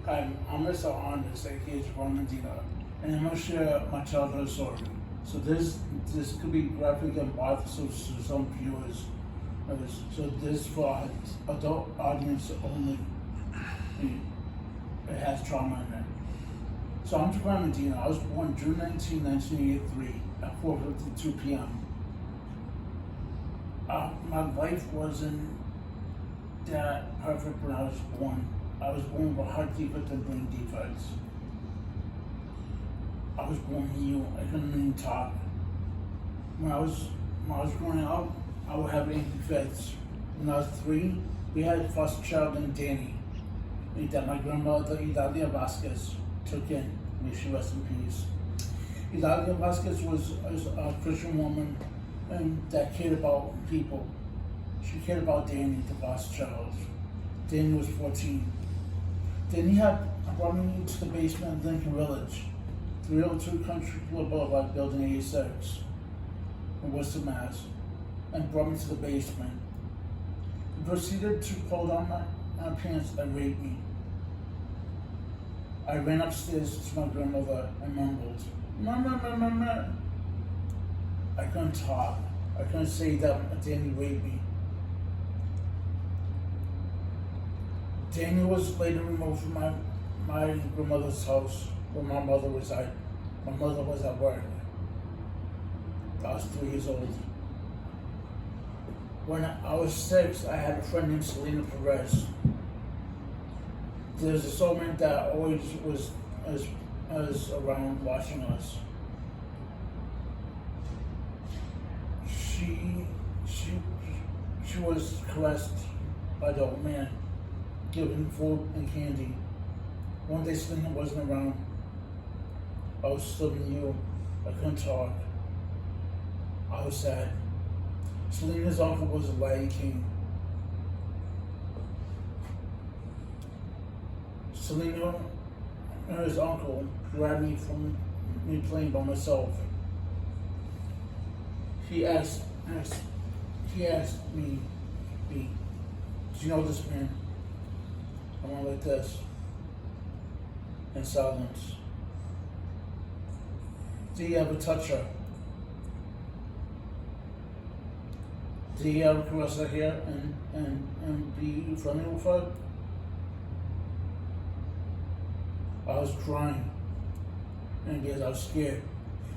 I'm Mr. Honest, aka Ron Medina, and I'm going to share my childhood story. So this could be graphic and bothersome to some viewers. So this for adult audience only. It has trauma in it. So I'm Ron Medina. I was born June 19, 1983 at 4:52 p.m. My life wasn't that perfect when I was born. I was born with heart defects and brain defects. I was born mute. I couldn't even talk. When I was growing up, I would have angry fits. When I was 3, we had a foster child named Danny that my grandmother, Idalia Vasquez, took in. May she rest in peace. Idalia Vasquez was a Christian woman and that cared about people. She cared about Danny, the foster child. Danny was 14. Danny had brought me to the basement of Lincoln Village, 302 Country Club Boulevard, Building 86, in Worcester, Mass, and brought me to the basement. He proceeded to pull down my pants and rape me. I ran upstairs to my grandmother and mumbled, "Mama, mama, mama." I couldn't talk. I couldn't say that Danny raped me. Danny was later removed from my grandmother's house where my mother was at. My mother was at work. I was 3 years old. When I was 6, I had a friend named Selena Perez. There's a soulmate that always was around watching us. She was caressed by the old man, given food and candy. One day Selena wasn't around. I was still new. I couldn't talk. I was sad. Selena's uncle was a Lion King. Selena and his uncle grabbed me from me playing by myself. He asked me, "Do you know this man?" I went like this, in silence. "Did you ever touch her? Did you ever caress her hair and be friendly with her?" I was crying, and yes, I was scared.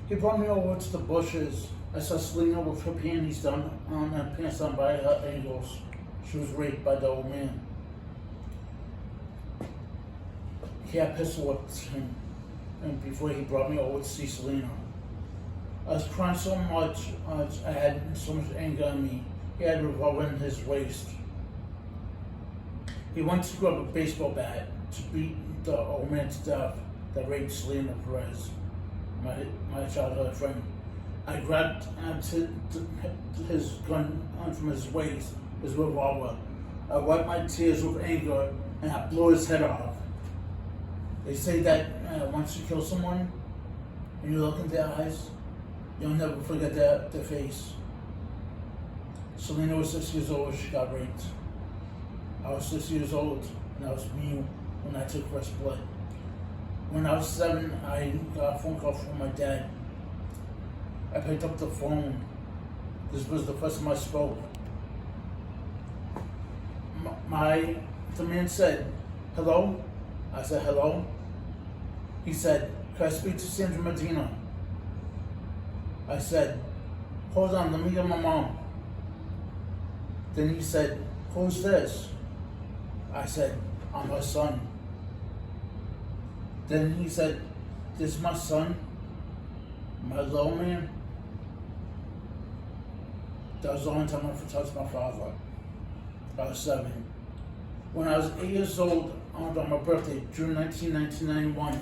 He brought me over to the bushes. I saw Selena with her panties down on her pants down by her ankles. She was raped by the old man. He had pistol whipped him, and before he brought me over to see Selena. I was crying so much, I had so much anger in me. He had a revolver in his waist. He went to grab a baseball bat to beat the old man to death that raped Selena Perez, my childhood friend. I grabbed his gun from his waist, his revolver. I wiped my tears with anger and I blew his head off. They say that once you kill someone and you look in their eyes, you'll never forget their face. Selena was 6 years old when she got raped. I was 6 years old and I was mute when I took first blood. When I was 7, I got a phone call from my dad. I picked up the phone. This was the first time I spoke. The man said, "Hello?" I said, "Hello?" He said, "Can I speak to Sandra Medina?" I said, "Hold on, let me get my mom." Then he said, "Who's this?" I said, "I'm her son." Then he said, "This is my son, my little man." That was the only time I ever touched my father. I was 7. When I was 8 years old, on my birthday, June 19, 1991,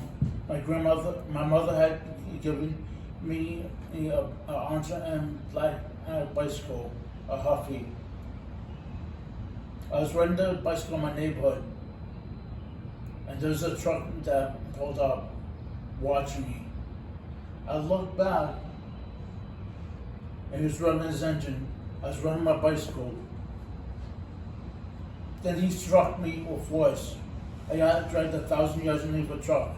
my mother had given me a Hunter and black bicycle, a Huffy. I was riding the bicycle in my neighborhood, and there was a truck that pulled up, watching me. I looked back, and he was running his engine. I was running my bicycle. Then he struck me with force. I got dragged 1,000 yards underneath a truck.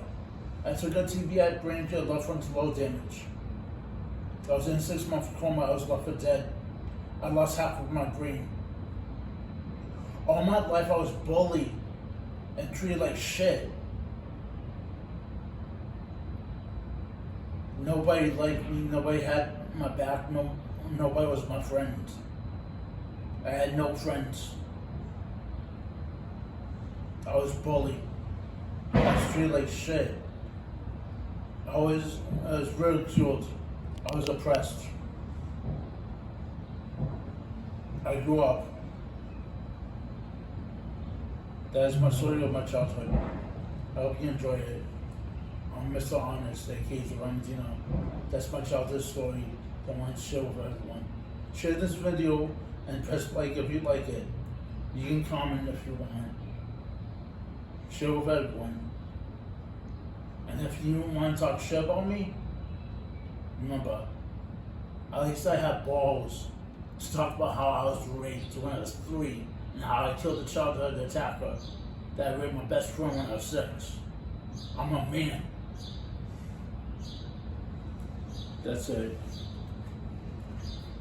I took a TBI brain kill, left frontal lobe damage. I was in a 6-month coma. I was left for dead. I lost half of my brain. All my life I was bullied and treated like shit. Nobody liked me. Nobody had my back. Nobody was my friend. I had no friends. I was bullied. I was treated like shit. I was ridiculed. I was oppressed. I grew up. That is my story of my childhood. I hope you enjoyed it. I'm Mr. Honest, aka Valentino. That's my childhood story that I want to share with everyone. Share this video and press like if you like it. You can comment if you want. Share with everyone. And if you want to talk shit about me, remember, at least I have balls to talk about how I was raped when I was 3 and how I killed a childhood attacker that raped my best friend when I was 6. I'm a man. That's it.